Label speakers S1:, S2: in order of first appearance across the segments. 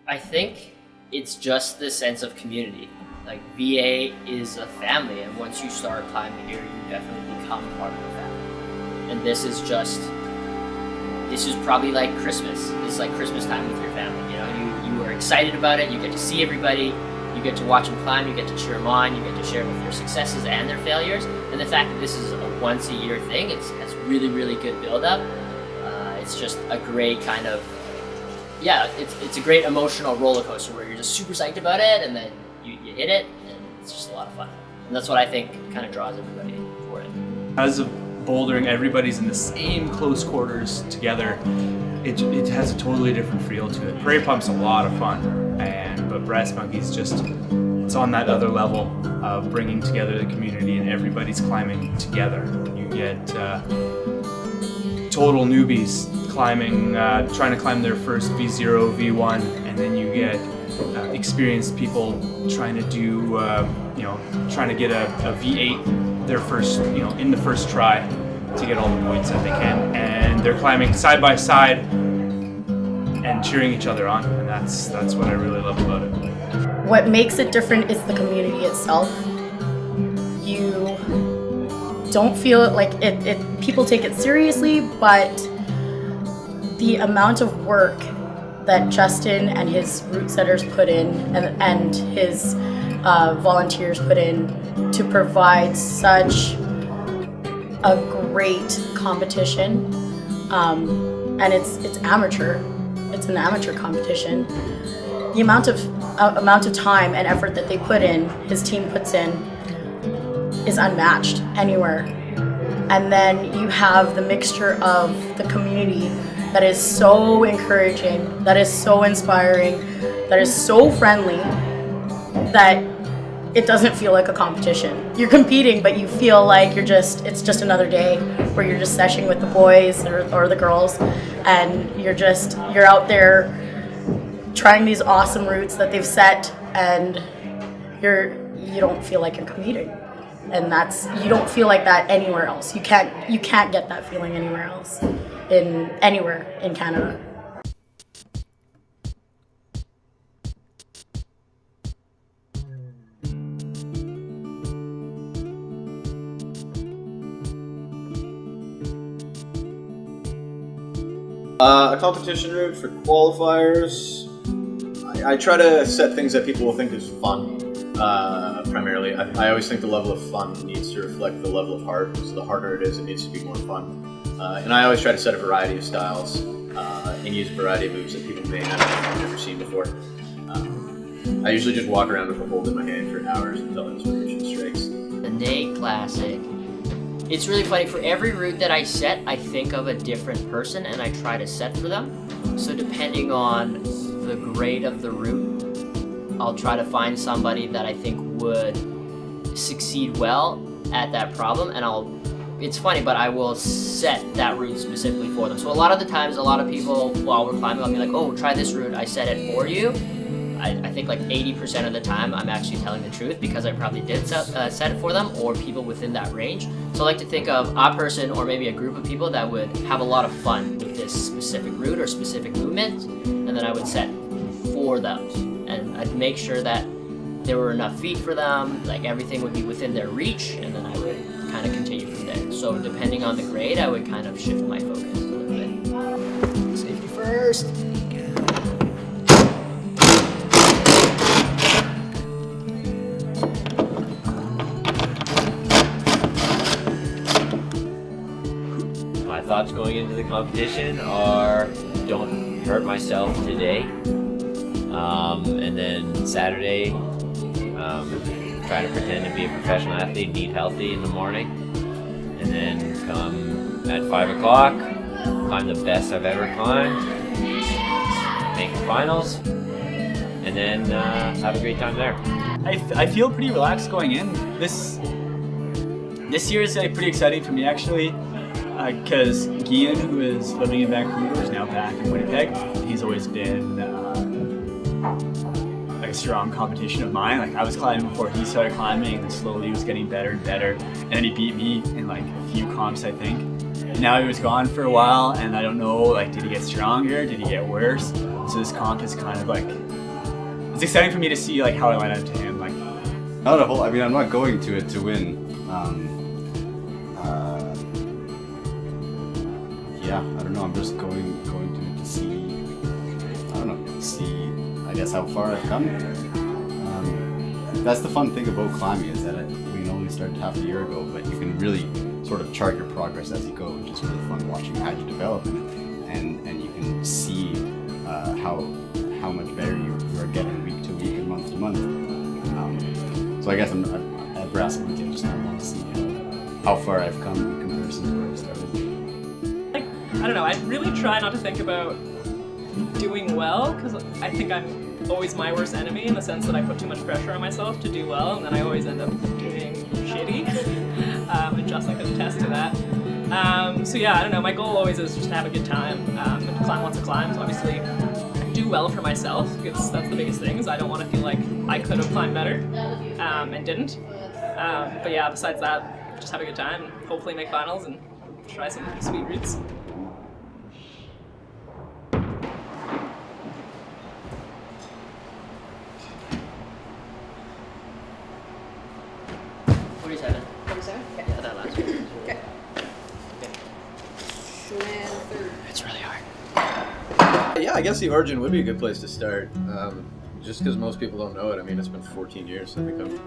S1: I think it's just the sense of community. Like VA is a family, and once you start climbing here, you definitely become part of the family. And this is probably like Christmas. This is like Christmas time with your family. You know, you are excited about it. You get to see everybody. You get to watch them climb. You get to cheer them on. You get to share with their successes and their failures. And the fact that this is a once a year thing, has really, really good build up. It's just a great kind of, it's a great emotional roller coaster where you're just super psyched about it, and then you hit it, and it's just a lot of fun. And that's what I think kind of draws everybody for it.
S2: As of bouldering, everybody's in the same close quarters together. It has a totally different feel to it. Prairie Pump's a lot of fun, but Brass Monkey's it's on that other level of bringing together the community, and everybody's climbing together. You get total newbies climbing, trying to climb their first V0, V1, and then you get experienced people trying to do, trying to get a V8 their first, in the first try to get all the points that they can, and they're climbing side by side and cheering each other on, and that's what I really love about it.
S3: What makes it different is the community itself. You don't feel like it people take it seriously, but the amount of work that Justin and his route setters put in and his volunteers put in to provide such a great competition, and it's amateur. It's an amateur competition. The amount of time and effort that they put in, his team puts in, is unmatched anywhere. And then you have the mixture of the community that is so encouraging, that is so inspiring, that is so friendly, that it doesn't feel like a competition. You're competing, but you feel like it's just another day where you're just seshing with the boys or the girls, and you're out there trying these awesome routes that they've set, and you don't feel like you're competing. And you don't feel like that anywhere else. You can't get that feeling anywhere else, anywhere in Canada.
S4: A competition route for qualifiers. I try to set things that people will think is fun. Primarily, I always think the level of fun needs to reflect the level of hard. So the harder it is, it needs to be more fun. And I always try to set a variety of styles and use a variety of moves that people may have never seen before. I usually just walk around with a hold in my hand for hours until inspiration strikes.
S1: The Nate Classic. It's really funny. For every route that I set, I think of a different person and I try to set for them. So depending on the grade of the route, I'll try to find somebody that I think would succeed well at that problem, and it's funny, but I will set that route specifically for them. So a lot of the times, a lot of people, while we're climbing, I'll be like, oh, try this route, I set it for you. I think like 80% of the time I'm actually telling the truth because I probably did set it for them, or people within that range. So I like to think of a person or maybe a group of people that would have a lot of fun with this specific route or specific movement, and then I would set for them. And I'd make sure that there were enough feet for them, like everything would be within their reach, and then I would kind of continue from there. So depending on the grade, I would kind of shift my focus a little bit. Safety first.
S5: My thoughts going into the competition are don't hurt myself today. And then Saturday, try to pretend to be a professional athlete, eat healthy in the morning. And then come at 5 o'clock, climb the best I've ever climbed, make the finals, and then have a great time there.
S2: I feel pretty relaxed going in. This year is pretty exciting for me actually, because Gian, who is living in Vancouver, is now back in Winnipeg. He's always been a strong competition of mine. Like I was climbing before he started climbing, and slowly he was getting better and better. And then he beat me in like a few comps, I think.
S6: now he was gone for a while, and I don't know, like, did he get stronger? Did he get worse? So this comp is kind of like, it's exciting for me to see like how I line up to him. Like,
S7: not a whole. I mean, I'm not going to it to win. Yeah, I don't know. I'm just going to it to see. I don't know. See, I guess how far I've come. That's the fun thing about climbing is that we only started half a year ago, but you can really sort of chart your progress as you go, which is really fun watching how you develop, and you can see how much better you are getting week to week and month to month. So I guess I'm at brass weekend just kind of want to see how far I've come in comparison to where I started.
S8: Like, I don't know, I really try not to think about doing well, because I think I'm always my worst enemy in the sense that I put too much pressure on myself to do well, and then I always end up doing shitty. And Justin can attest to that. So yeah, I don't know, my goal always is just to have a good time and to climb lots of climbs. Obviously, do well for myself, because that's the biggest thing, is I don't want to feel like I could have climbed better and didn't. But yeah, besides that, just have a good time and hopefully make finals and try some sweet routes.
S1: What is heaven?
S9: 47? Okay.
S1: Yeah, that last one.
S9: Okay. And third.
S1: It's really hard.
S4: Yeah, I guess the Origin would be a good place to start. Just because most people don't know it. I mean, it's been 14 years. I think I'm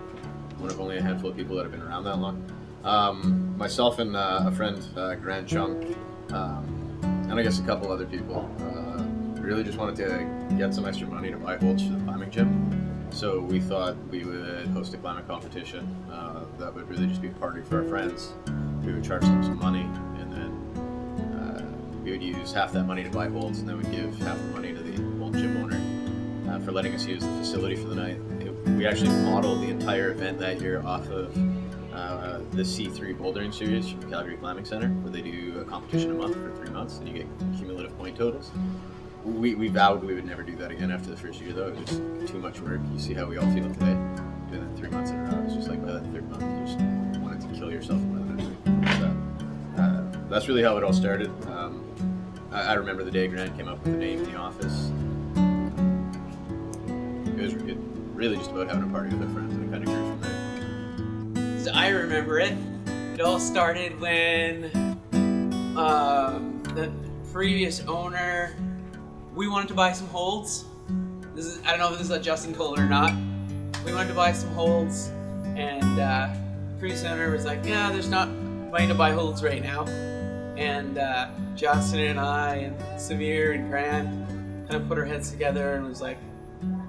S4: one of only a handful of people that have been around that long. Myself and a friend, Grand Chung, and I guess a couple other people, really just wanted to get some extra money to buy holds for the climbing gym. So we thought we would host a climbing competition that would really just be a party for our friends. We would charge them some money, and then we would use half that money to buy holds, and then we'd give half the money to the old gym owner for letting us use the facility for the night. We actually modeled the entire event that year off of the C3 bouldering series from Calgary Climbing Center, where they do a competition a month for 3 months, and you get cumulative point totals. We vowed we would never do that again after the first year, though. It was just too much work. You see how we all feel today. Doing that 3 months in a row, it's just like by that third month, you just wanted to kill yourself more than anything. So, that's really how it all started. I remember the day Grant came up with the name in the office. It was really just about having a party with our friends, and it kind of grew from there.
S10: So I remember it. It all started when the previous owner, we wanted to buy some holds. I don't know if this is what Justin told or not. We wanted to buy some holds, and previous owner was like, yeah, there's not money to buy holds right now. And Justin and I and Samir and Grant kind of put our heads together and was like,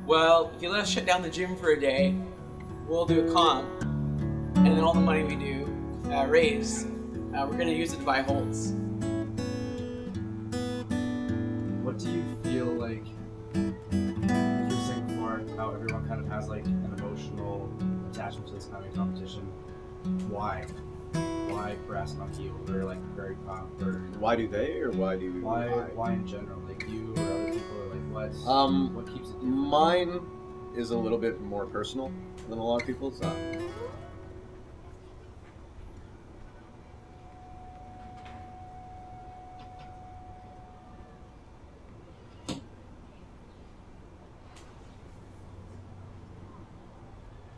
S10: well, if you let us shut down the gym for a day, we'll do a comp, and then all the money we do raise, we're going to use it to buy holds.
S2: What do you feel like, you were saying before, how everyone kind of has like an emotional attachment to this climbing competition? Why? Why brass monkey over like prairie pump? Or
S4: Why do they, or why do we?
S2: why in general? Like you or other people are like, what keeps it different?
S4: Mine is a little bit more personal than a lot of people's.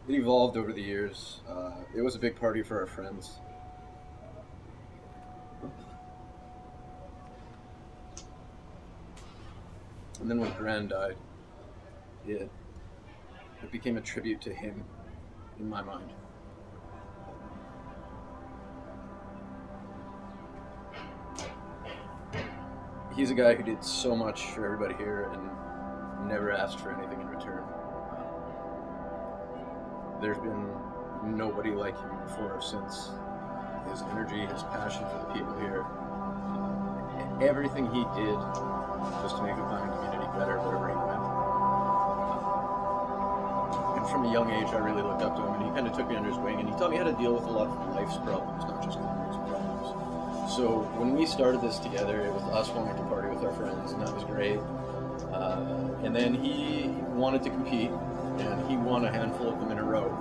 S4: It evolved over the years. It was a big party for our friends. And then when Grand died, it became a tribute to him in my mind. He's a guy who did so much for everybody here and never asked for anything in return. There's been nobody like him before or since. His energy, his passion for the people here, everything he did was to make the climbing community better wherever he went. And from a young age, I really looked up to him, and he kind of took me under his wing, and he taught me how to deal with a lot of life's problems, not just climbing's problems. So when we started this together, it was us wanting to party with our friends, and that was great. And then he wanted to compete, and he won a handful of them in a row.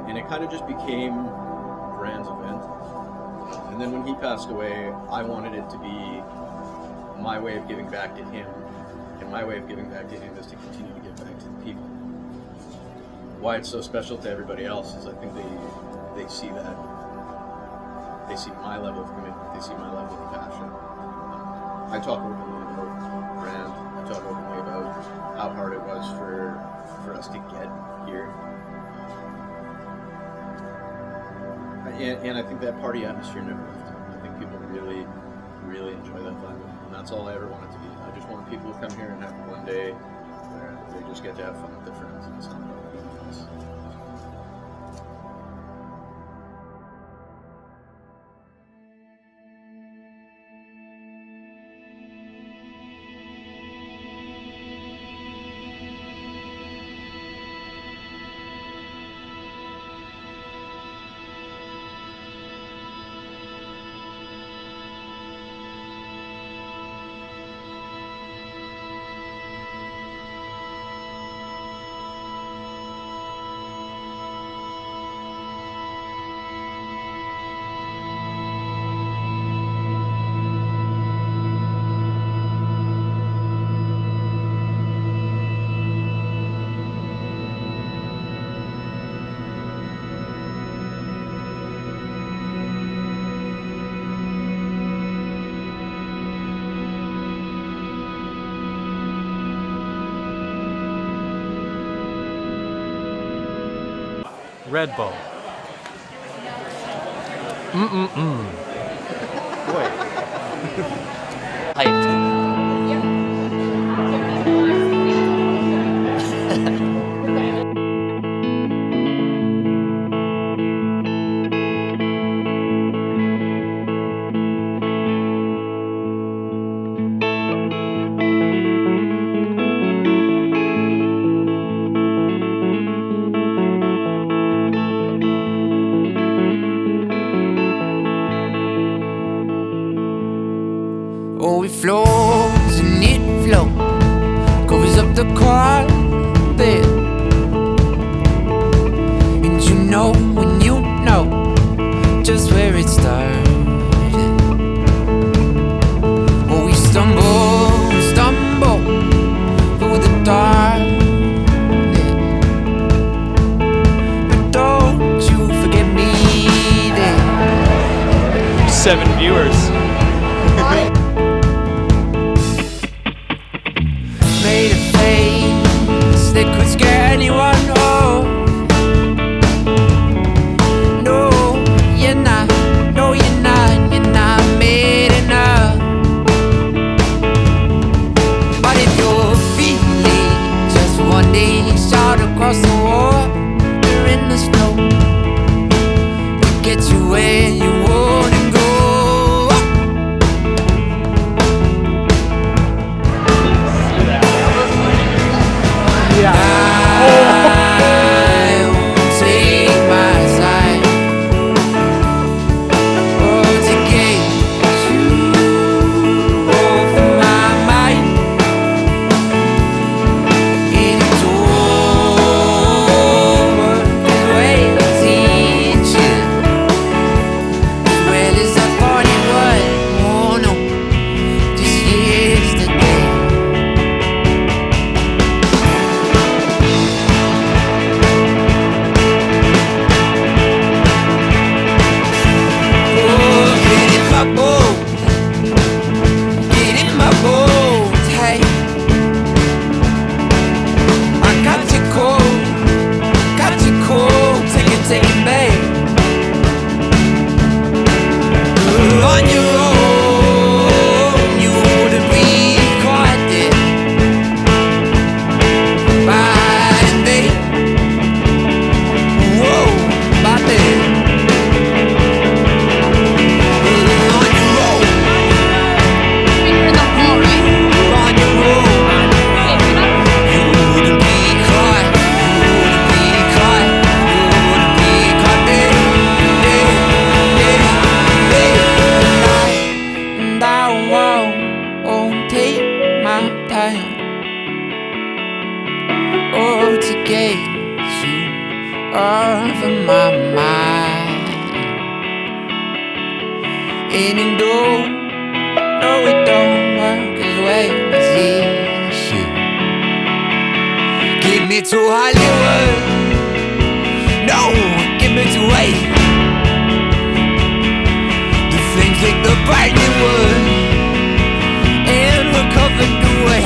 S4: And it kind of just became Grand's event. And then when he passed away, I wanted it to be my way of giving back to him, and my way of giving back to him is to continue to give back to the people. Why it's so special to everybody else is I think they see that. They see my level of commitment, they see my level of passion. I talk openly about Grand, I talk openly about how hard it was for us to get here. And I think that party atmosphere never left. I think people really, really enjoy that vibe. And that's all I ever want it to be. I just want people to come here and have one day where they just get to have fun with their friends and it's not about anything else.
S9: Red Bull.
S1: Hyped.
S11: Oh, it flows and it flows, covers up the carpet. And you know when you know just where it started. Oh, we stumble and stumble through the darkness, but don't you forget me there.
S2: 7 viewers.
S11: Made a face that could scare anyone. Oh, no, you're not. No, you're not. You're not made enough. But if you're feeling just one day, shout across the water in the snow to get you where you wanna go. I won't take my time, oh, to get you off my mind. It's over, 'cause we're teaching as well as I thought it would. Oh no, just yesterday. Get in my boat, hey. I got you cold, take it, babe. On your own, you wouldn't be caught there by day. Whoa, by day. To get you off of my mind. And though, no, it don't work as well as it should. Give me to Hollywood, no, give me to Wade. The flames like the burning wood, and we're covered the way.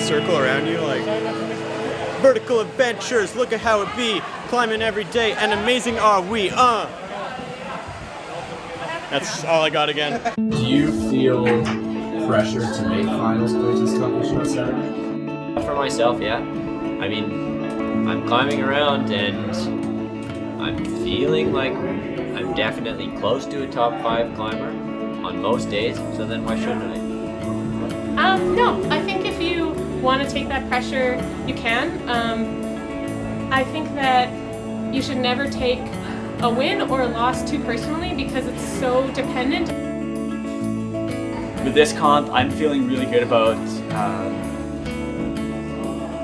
S12: Circle around you, like vertical adventures, look at how it be, climbing every day, and amazing are we, That's all I got again.
S2: Do you feel pressure to make finals going to this competition on Saturday?
S5: For myself, yeah. I mean, I'm climbing around and I'm feeling like I'm definitely close to a top 5 climber on most days, so then why shouldn't I?
S13: No, I think if you want to take that pressure, you can. I think that you should never take a win or a loss too personally because it's so dependent.
S6: With this comp, I'm feeling really good about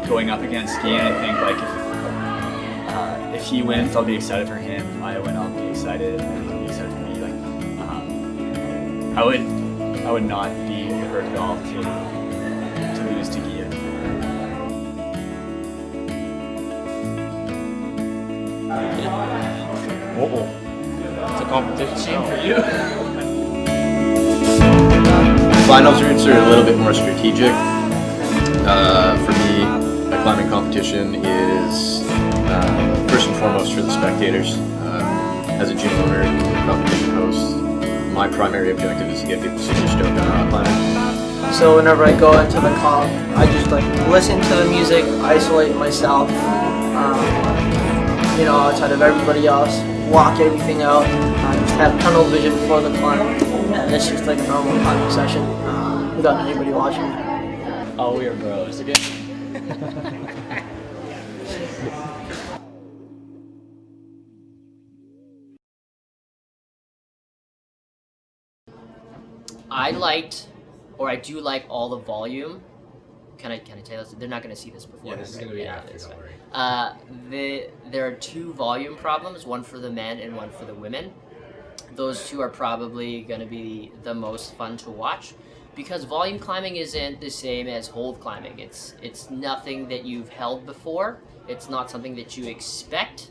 S6: going up against Ian. I think like if he wins, I'll be excited for him. If I win, I'll be excited, and he'll be excited for me. Like I would not be hurt at all to lose to Ian.
S12: It's a competition for you.
S4: Finals routes are a little bit more strategic. For me, a climbing competition is first and foremost for the spectators. As a gym owner and competition host, my primary objective is to get people super stoked on rock climbing.
S14: So whenever I go into the comp, I just like listen to the music, isolate myself, outside of everybody else, block everything out, just have tunnel vision for the climb, and it's just like a normal climbing session without anybody watching.
S5: Oh, we are bros. Okay.
S1: I do like all the volume. Can I tell you this? They're not going to see this before.
S5: Yeah, this is going to be after, don't worry.
S1: There are 2 volume problems, one for the men and one for the women. Those 2 are probably going to be the most fun to watch because volume climbing isn't the same as hold climbing. It's nothing that you've held before. It's not something that you expect.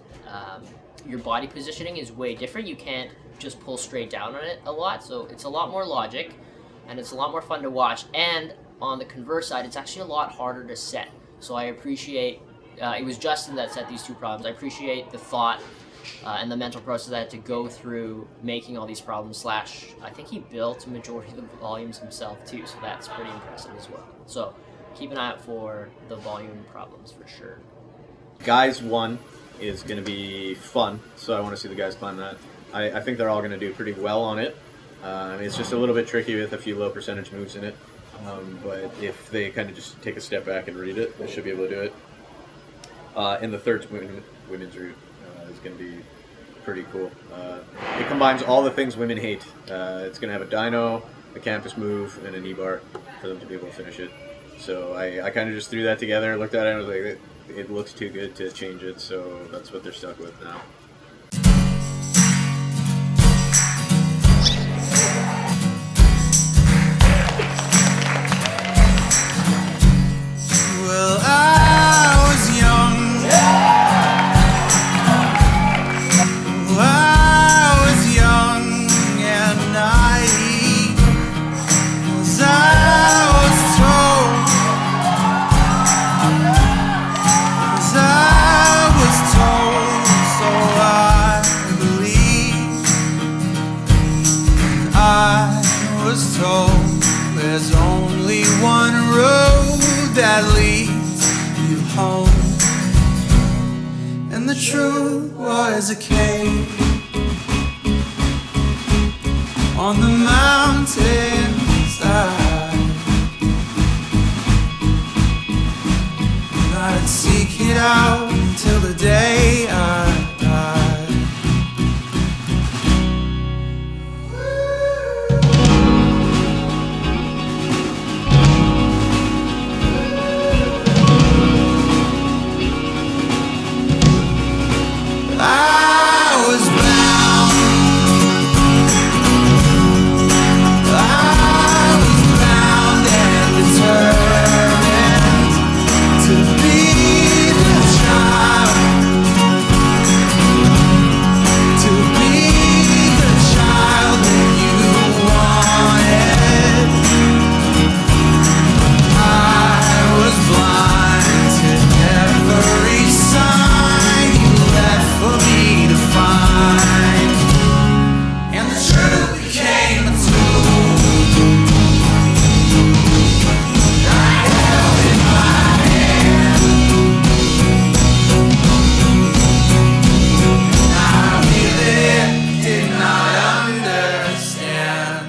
S1: Your body positioning is way different. You can't just pull straight down on it a lot, so it's a lot more logic and it's a lot more fun to watch. And on the converse side, it's actually a lot harder to set. So I appreciate, it was Justin that set these 2 problems. I appreciate the thought and the mental process that I had to go through making all these problems / I think he built a majority of the volumes himself too, so that's pretty impressive as well. So keep an eye out for the volume problems for sure.
S4: Guys 1 is going to be fun, so I want to see the guys climb that. I think they're all going to do pretty well on it. It's just a little bit tricky with a few low percentage moves in it. But if they kind of just take a step back and read it, they should be able to do it. And the third women's route is going to be pretty cool. It combines all the things women hate. It's going to have a dyno, a campus move, and a knee bar for them to be able to finish it. So I kind of just threw that together, looked at it, and was like, it looks too good to change it, so that's what they're stuck with now.
S11: Well, I was young. I was young and naive. As I was told. As I was told. So was told there's only one road that leads you home, and the truth was a cave on the mountainside. And I'd seek it out until the day I died. I was bound. I was bound and determined to be the child, to be the child that you wanted. I was blind to every sign you left for me to find, and the truth became a tool I held in my hand. I really did not understand.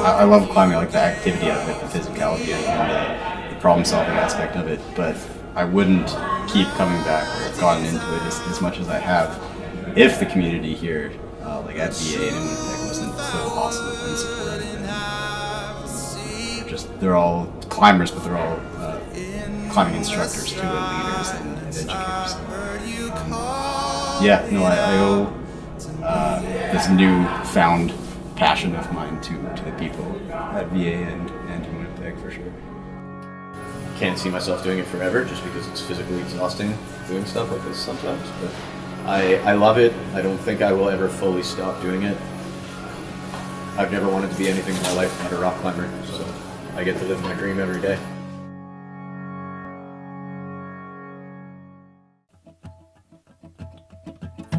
S7: I love climbing, I like the activity of it, the physicality and the problem-solving aspect of it, but I wouldn't keep coming back or gotten into it as much as I have if the community here, like at VA and Winnipeg, wasn't so awesome and supportive. They're all climbers, but they're all climbing instructors too, and leaders and educators. Yeah, no, I owe this newfound passion of mine to the people at VA and in Winnipeg for sure.
S4: Can't see myself doing it forever just because it's physically exhausting doing stuff like this sometimes, but I love it. I don't think I will ever fully stop doing it. I've never wanted to be anything in my life but a rock climber, so I get to live my dream every day.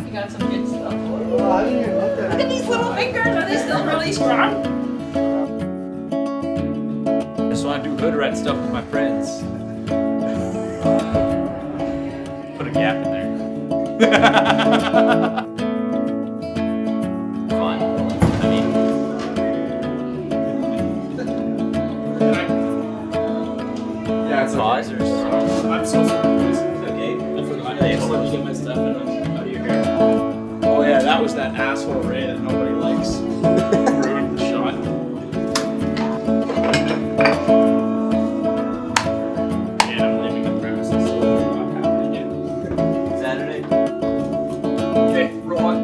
S8: You got some good stuff. Look at these little fingers. Are they still really strong?
S2: I just want to do hood rat stuff with my friends. Put a gap in there.
S5: Fun. I mean,
S2: Yeah, it's
S5: pause or
S2: I'm so sorry. Okay. I forgot. I just let you get my stuff out of your hair. Oh yeah, that was that asshole Ray that nobody likes. Ruined the shot. And I'm leaving the premises, so we're not happening yet.
S5: Saturday.
S2: Okay, roll on.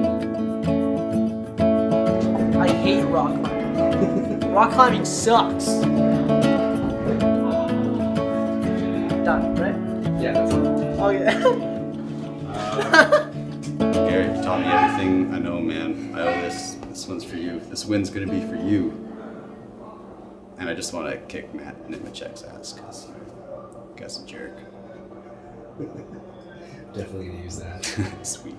S14: I hate rock climbing. Rock climbing sucks. Done, right?
S2: Yeah, that's all.
S14: Oh yeah.
S7: Gary, taught me everything I know, man. I owe this. This one's for you. This win's gonna be for you. And I just want to kick Matt Nemechek's ass because guy's a jerk.
S15: Definitely gonna use that.
S7: Sweet.